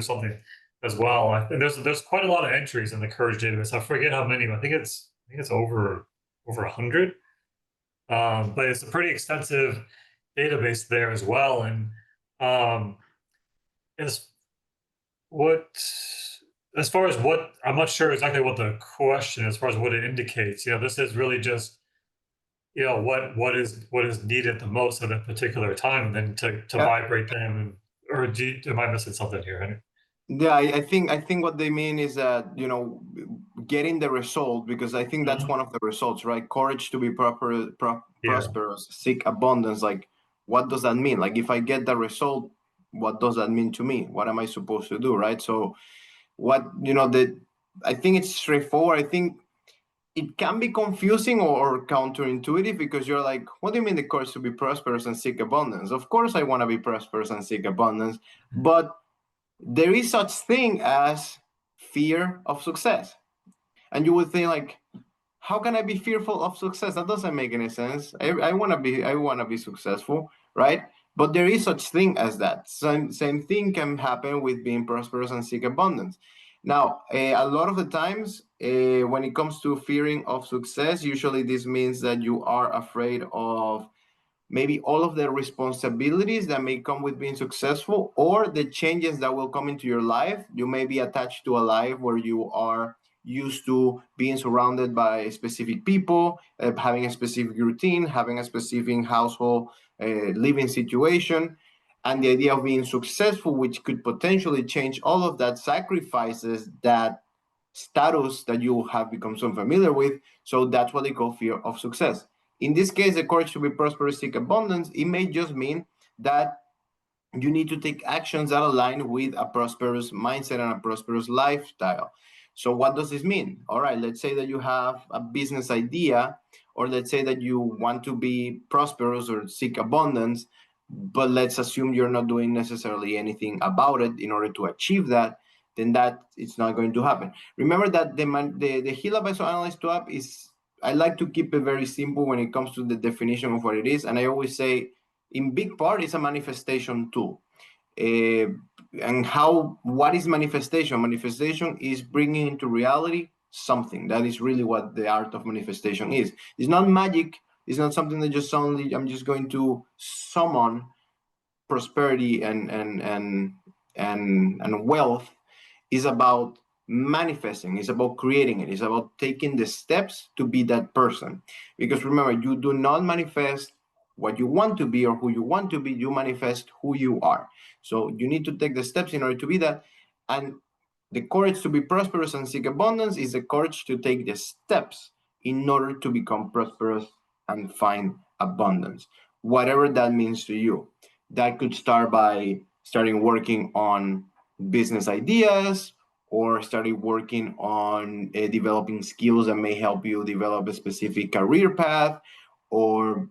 something as well. And there's quite a lot of entries in the Courage database. I forget how many, but I think it's over 100. But it's a pretty extensive database there as well. And um, as what as far as what I'm not sure exactly what the question as far as what it indicates. This is really just what is needed the most at that particular time, and then to Yeah, vibrate them. Or am I missing something here? yeah. I think what they mean is that getting the result, because I think that's Mhm. one of the results, right? Courage to be Yeah. prosperous, seek abundance. Like, what does that mean? Like, if I get the result, what does that mean to me? What am I supposed to do, right? So, what the I think it's straightforward. I think it can be confusing or counterintuitive, because you're like, what do you mean the course to be prosperous and seek abundance? Of course, I want to be prosperous and seek abundance, but there is such thing as fear of success. And you would think like, how can I be fearful of success? That doesn't make any sense. I want to be successful, right? But there is such thing as that. Same thing can happen with being prosperous and seek abundance. Now, a lot of the times, when it comes to fearing of success, usually this means that you are afraid of maybe all of the responsibilities that may come with being successful, or the changes that will come into your life. You may be attached to a life where you are used to being surrounded by specific people, having a specific routine, having a specific household living situation. And the idea of being successful, which could potentially change all of that, sacrifices that status that you have become so familiar with. So that's what they call fear of success. In this case, the courage to be prosperous, seek abundance, it may just mean that you need to take actions that align with a prosperous mindset and a prosperous lifestyle. So what does this mean? All right, let's say that you have a business idea, or let's say that you want to be prosperous or seek abundance, but let's assume you're not doing necessarily anything about it in order to achieve that. Then that it's not going to happen. Remember that the HealAdvisor Analyze 2 app is, I like to keep it very simple when it comes to the definition of what it is. And I always say, in big part, it's a manifestation tool. And what is manifestation? Manifestation is bringing into reality something. That is really what the art of manifestation is. It's not magic. It's not something that just suddenly I'm just going to summon prosperity and wealth. Is about manifesting, it's about creating it, it's about taking the steps to be that person. Because remember, you do not manifest what you want to be or who you want to be, you manifest who you are. So you need to take the steps in order to be that. And the courage to be prosperous and seek abundance is the courage to take the steps in order to become prosperous and find abundance, whatever that means to you. That could start by starting working on business ideas, or started working on developing skills that may help you develop a specific career path, or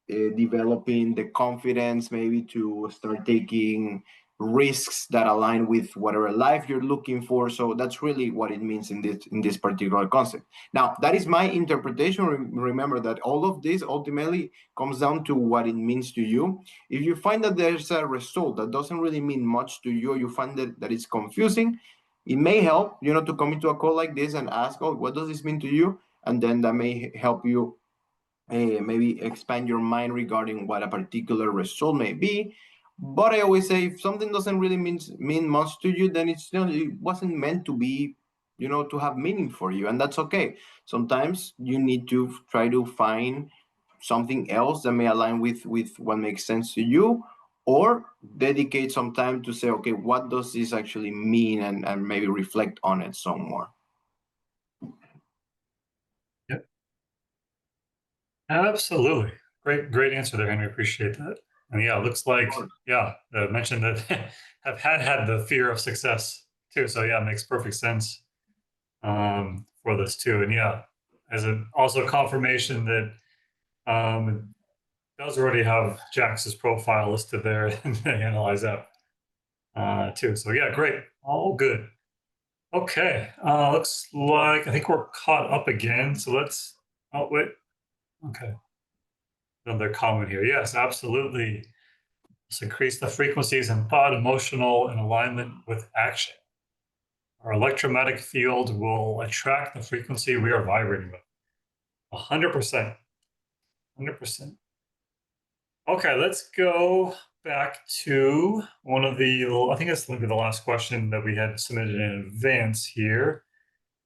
developing the confidence maybe to start taking risks that align with whatever life you're looking for. So that's really what it means in this particular concept. Now, that is my interpretation. Remember that all of this ultimately comes down to what it means to you. If you find that there's a result that doesn't really mean much to you, or you find that it's confusing, it may help, to come into a call like this and ask, oh, what does this mean to you? And then that may help you maybe expand your mind regarding what a particular result may be. But I always say, if something doesn't really mean much to you, then it wasn't meant to be, to have meaning for you, and that's okay. Sometimes you need to try to find something else that may align with what makes sense to you, or dedicate some time to say, okay, what does this actually mean, and maybe reflect on it some more. Yep. Absolutely. Great answer there, Henry. Appreciate that. And yeah, it looks like, mentioned that have had the fear of success too. So yeah, it makes perfect sense for this too. And yeah, as also confirmation that it does already have Jax's profile listed there in the Analyze app too. So yeah, great. All good. Okay. Looks like I think we're caught up again. So oh wait. Okay. Another comment here. Yes, absolutely. Let's increase the frequencies in thought, emotional, and alignment with action. Our electromagnetic field will attract the frequency we are vibrating with. 100%. 100%. Okay, let's go back to one of I think it's going to be the last question that we had submitted in advance here.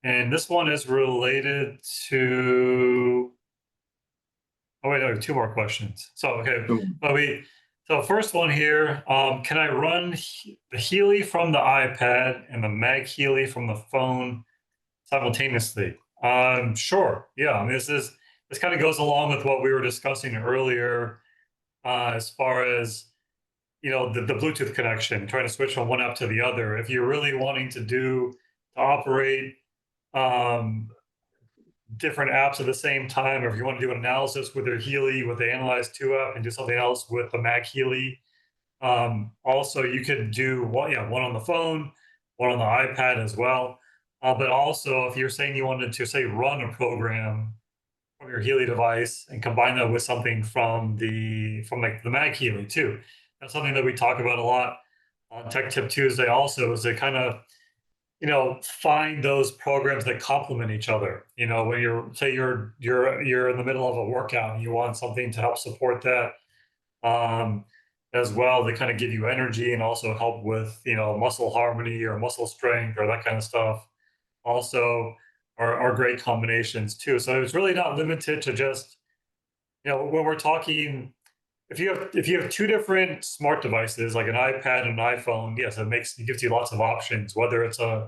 And this one is related to, oh wait, no, two more questions. So, okay, so first one here, can I run the Healy from the iPad and the MagHealy from the phone simultaneously? Sure, yeah. I mean, this kind of goes along with what we were discussing earlier, as far as the Bluetooth connection, trying to switch from one app to the other. If you're really wanting to operate different apps at the same time, or if you want to do an analysis with your Healy with the Analyze 2 app and do something else with the MagHealy. Also, you could do one on the phone, one on the iPad as well. But also, if you're saying you wanted to, say, run a program from your Healy device and combine that with something from like the MagHealy too. That's something that we talk about a lot on Tech Tip Tuesday also, is to kind of find those programs that complement each other. When you're in the middle of a workout and you want something to help support that, um, as well to kind of give you energy and also help with, muscle harmony or muscle strength or that kind of stuff. Also, are great combinations too. So it's really not limited to just, when we're talking, if you have two different smart devices like an iPad and an iPhone, yes, it gives you lots of options. Whether it's a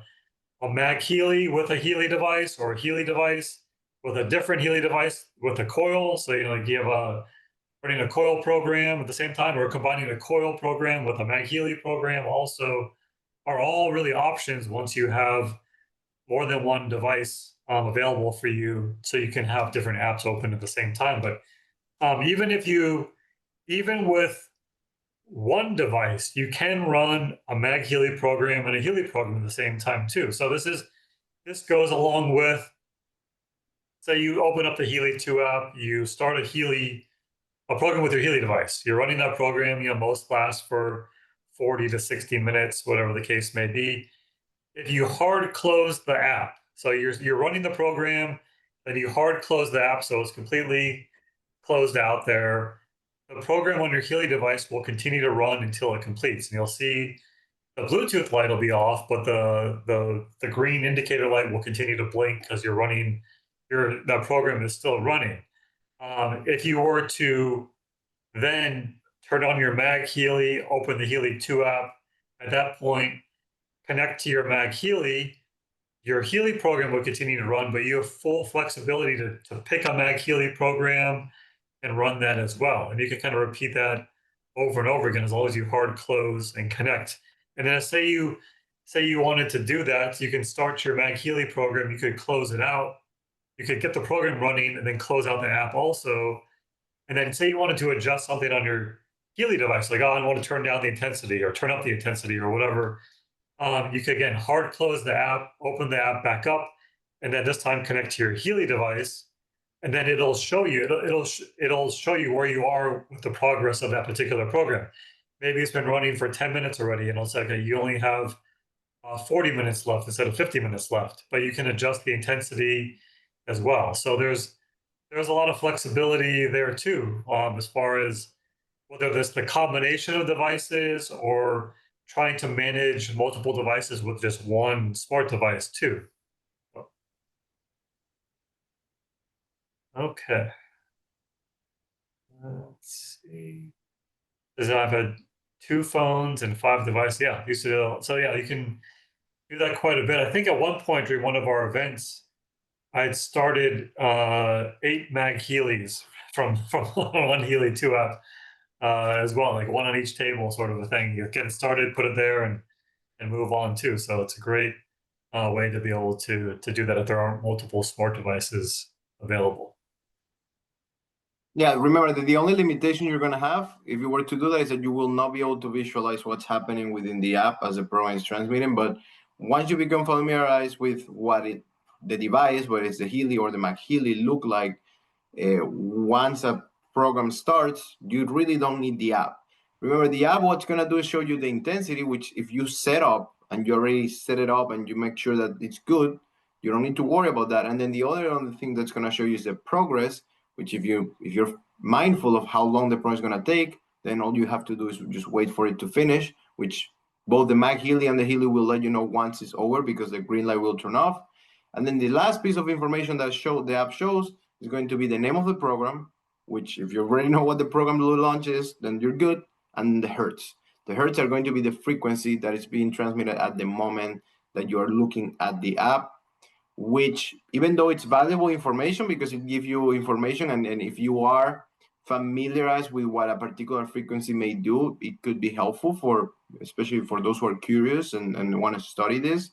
MagHealy with a Healy device or a Healy device with a different Healy device with a coil. So like you have running a coil program at the same time, or combining a coil program with a MagHealy program. Also, are all really options once you have more than one device available for you, so you can have different apps open at the same time. But even with one device, you can run a MagHealy program and a Healy program at the same time too. So this goes along with, say you open up the Healy 2 app, you start a program with your Healy device. You're running that program, most lasts for 40 to 60 minutes, whatever the case may be. If you hard close the app, so you're running the program, then you hard close the app so it's completely closed out there. The program on your Healy device will continue to run until it completes, and you'll see the Bluetooth light will be off, but the green indicator light will continue to blink because that program is still running. If you were to then turn on your MagHealy, open the Healy 2 app, at that point, connect to your MagHealy, your Healy program will continue to run, but you have full flexibility to pick a MagHealy program and run that as well. And you can kind of repeat that over and over again as long as you hard close and connect. And then say you wanted to do that, you can start your MagHealy program, you could close it out, you could get the program running and then close out the app also. And then say you wanted to adjust something on your Healy device, like, oh, I want to turn down the intensity or turn up the intensity or whatever. You could again hard close the app, open the app back up, and then this time connect to your Healy device, and then it'll show you it'll show you where you are with the progress of that particular program. Maybe it's been running for 10 minutes already, and it'll say, okay, you only have 40 minutes left instead of 50 minutes left, but you can adjust the intensity as well. So there's a lot of flexibility there too, as far as whether that's the combination of devices or trying to manage multiple devices with just one smart device too. Okay. Let's see. Does it have two phones and 5 devices? Yeah, so yeah, you can do that quite a bit. I think at one point during one of our events, I had started 8 MagHealys from one Healy 2 app as well, like one on each table, sort of a thing. You get it started, put it there, and move on too. So it's a great way to be able to do that if there aren't multiple smart devices available. Yeah, remember that the only limitation you're going to have if you were to do that is that you will not be able to visualize what's happening within the app as the program is transmitting. But once you become familiarized with the device, whether it's the Healy or the MagHealy, look like, once a program starts, you really don't need the app. Remember, the app, what's going to do is show you the intensity, which if you set up and you already set it up and you make sure that it's good, you don't need to worry about that. And then the other thing that's going to show you is the progress, which if you're mindful of how long the program is going to take, then all you have to do is just wait for it to finish, which both the MagHealy and the Healy will let you know once it's over because the green light will turn off. And then the last piece of information that the app shows is going to be the name of the program, which if you already know what the program launch is, then you're good, and the hertz. The hertz are going to be the frequency that is being transmitted at the moment that you are looking at the app, which even though it's valuable information because it gives you information, and if you are familiarized with what a particular frequency may do, it could be helpful especially for those who are curious and want to study this.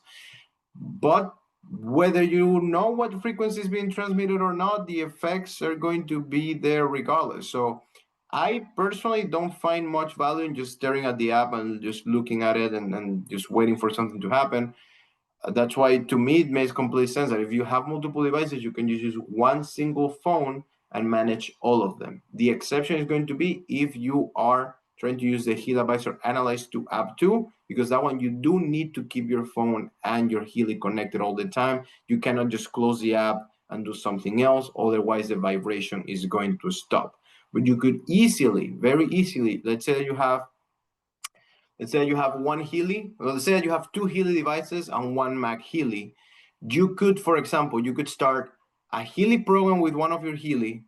But whether you know what frequency is being transmitted or not, the effects are going to be there regardless. So I personally don't find much value in just staring at the app and just looking at it and just waiting for something to happen. That's why, to me, it makes complete sense that if you have multiple devices, you can just use one single phone and manage all of them. The exception is going to be if you are trying to use the HealAdvisor Analyze 2 app too, because that one you do need to keep your phone and your Healy connected all the time. You cannot just close the app and do something else, otherwise the vibration is going to stop. but you could easily, very easily, let's say you have one Healy, well, let's say you have two Healy devices and one MagHealy. You could, for example, you could start a Healy program with one of your Healy,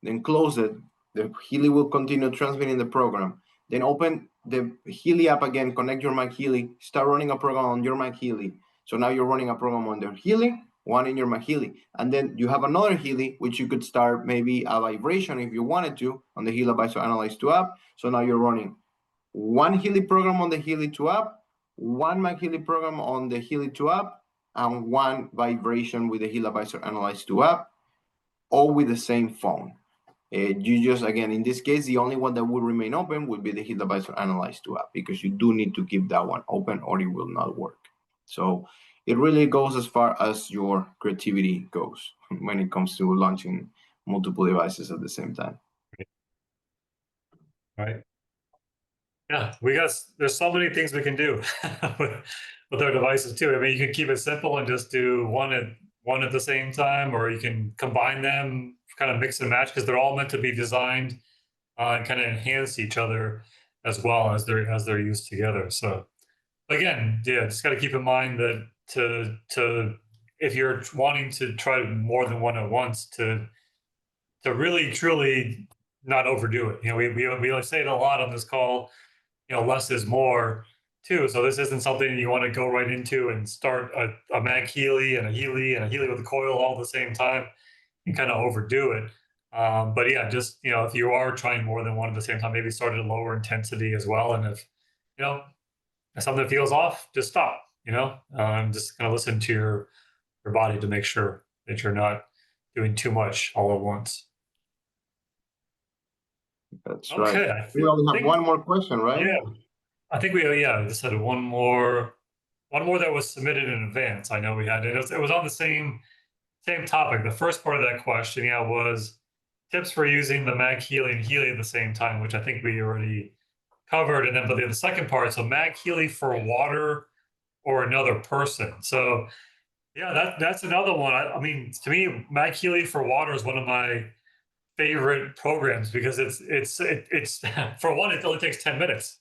then close it. The Healy will continue transmitting the program. Then open the Healy app again, connect your MagHealy, start running a program on your MagHealy. So now you're running a program on their Healy, one in your MagHealy. And then you have another Healy, which you could start maybe a vibration if you wanted to on the HealAdvisor Analyze 2 app. So now you're running one Healy program on the Healy 2 app, one MagHealy program on the Healy 2 app, and one vibration with the HealAdvisor Analyze 2 app, all with the same phone. You just, again, in this case, the only one that will remain open would be the HealAdvisor Analyze 2 app, because you do need to keep that one open or it will not work. So it really goes as far as your creativity goes when it comes to launching multiple devices at the same time. Right. Yeah, there's so many things we can do with our devices too. I mean, you can keep it simple and just do one at the same time, or you can combine them, kind of mix and match, because they're all meant to be designed and kind of enhance each other as well as they're used together. So again, yeah, just got to keep in mind that to if you're wanting to try more than one at once, to really truly not overdo it. You know, we say it a lot on this call. You know, less is more too. So this isn't something you want to go right into and start a MagHealy and a Healy with a coil all at the same time and kind of overdo it. But yeah, just, you know, if you are trying more than one at the same time, maybe start at a lower intensity as well. And if, you know, if something feels off, just stop, you know, just kind of listen to your body to make sure that you're not doing too much all at once. That's right. Okay. I We only have think, one more question, right? yeah, I think we just had one more that was submitted in advance. I know we had it was on the same topic. The first part of that question, yeah, was tips for using the MagHealy and Healy at the same time, which I think we already covered. And then, but the second part, so MagHealy for water or another person. So yeah, that's another one. I mean, to me, MagHealy for water is one of my favorite programs because it's for one, it only takes 10 minutes.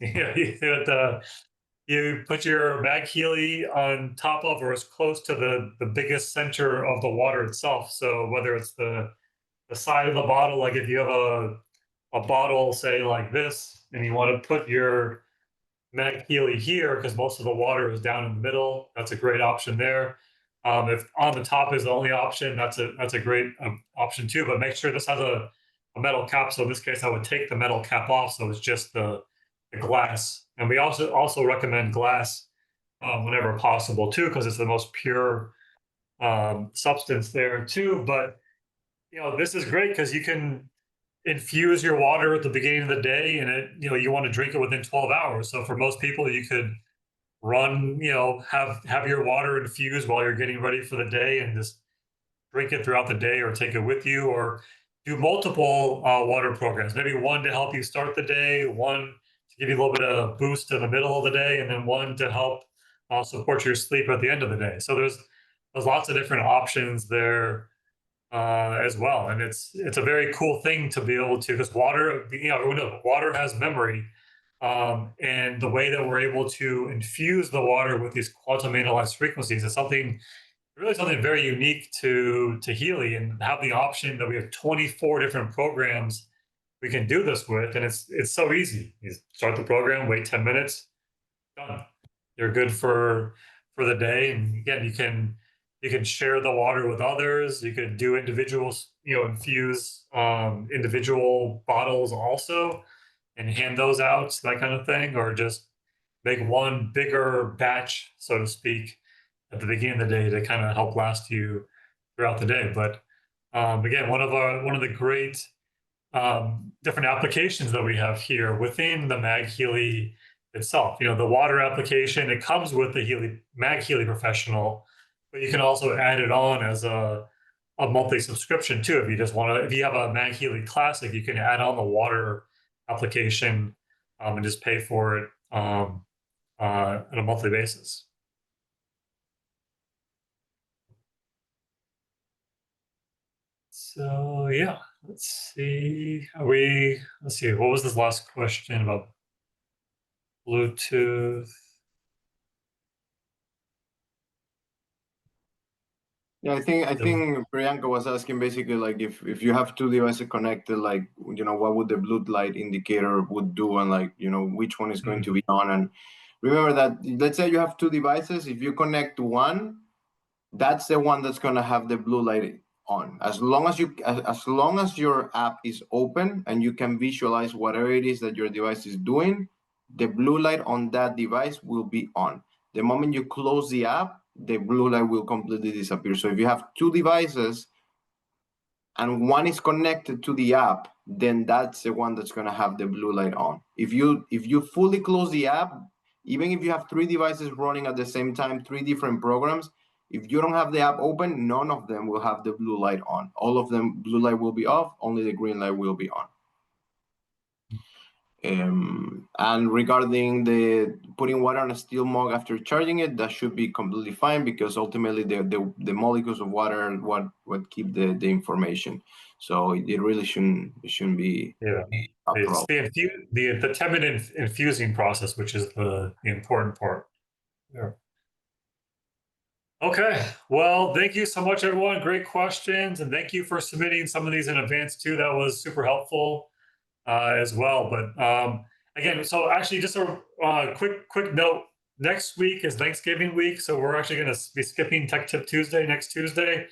You put your MagHealy on top of or as close to the biggest center of the water itself. So whether it's the side of the bottle, like if you have a bottle, say like this, and you want to put your MagHealy here because most of the water is down in the middle, that's a great option there. If on the top is the only option, that's a great option too. But make sure this has a metal cap. So in this case, I would take the metal cap off, so it's just the glass. And we also recommend glass whenever possible too, because it's the most pure substance there too. But you know, this is great because you can infuse your water at the beginning of the day, and you want to drink it within 12 hours. So for most people, you could run, have your water infused while you're getting ready for the day, and just drink it throughout the day, or take it with you, or do multiple water programs. Maybe one to help you start the day, one to give you a little bit of boost in the middle of the day, and then one to help support your sleep at the end of the day. So there's lots of different options there as well, and it's a very cool thing to be able to, because water, everyone knows water has memory, and the way that we're able to infuse the water with these quantum analyzed frequencies is something very unique to Healy, and have the option that we have 24 different programs we can do this with, and it's so easy. You start the program, wait 10 minutes, done. You're good for the day. And again, you can share the water with others. You could do individuals, infuse individual bottles also, and hand those out, that kind of thing, or just make one bigger batch, so to speak, at the beginning of the day to kind of help last you throughout the day. But again, one of the great different applications that we have here within the MagHealy itself. The water application, it comes with the MagHealy Professional, but you can also add it on as a monthly subscription too. If you just want to, if you have a MagHealy Classic, you can add on the water application and just pay for it on a monthly basis. So yeah. let's see. Let's see, what was this last question about Bluetooth? Yeah, I think Priyanka was asking basically like if you have two devices connected, like what would the blue light indicator would do, and like which one is going to be on. And remember that let's say you have two devices. If you connect one, that's the one that's gonna have the blue light on. As long as your app is open and you can visualize whatever it is that your device is doing, the blue light on that device will be on. The moment you close the app, the blue light will completely disappear. So if you have two devices and one is connected to the app, then that's the one that's going to have the blue light on. If you fully close the app, even if you have three devices running at the same time, three different programs, if you don't have the app open, none of them will have the blue light on. All of them, blue light will be off, only the green light will be on. And regarding the putting water on a steel mug after charging it, that should be completely fine, because ultimately the molecules of water are what keep the information. So it really shouldn't be Yeah, a it's problem. the 10-minute infusing process, which is the important part. Yeah. Okay, well, thank you so much, everyone. Great questions, and thank you for submitting some of these in advance too. That was super helpful as well. But again, so actually, just a quick note. Next week is Thanksgiving week, so we're actually going to be skipping Tech Tip Tuesday next Tuesday.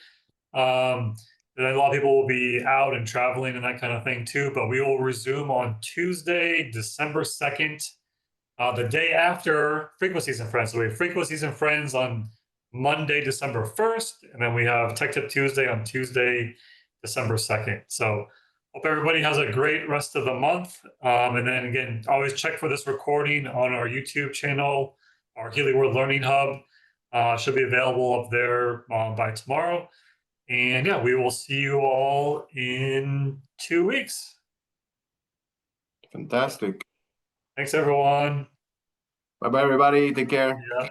And a lot of people will be out and traveling and that kind of thing too. But we will resume on Tuesday, December 2nd, the day after Frequencies and Friends. So we have Frequencies and Friends on Monday, December 1st, and then we have Tech Tip Tuesday on Tuesday, December 2nd. So hope everybody has a great rest of the month. And then again, always check for this recording on our YouTube channel, our Healy World Learning Hub. Should be available up there by tomorrow. And yeah, we will see you all in 2 weeks. Fantastic. Thanks, everyone. Bye bye, everybody. Take care. Yeah.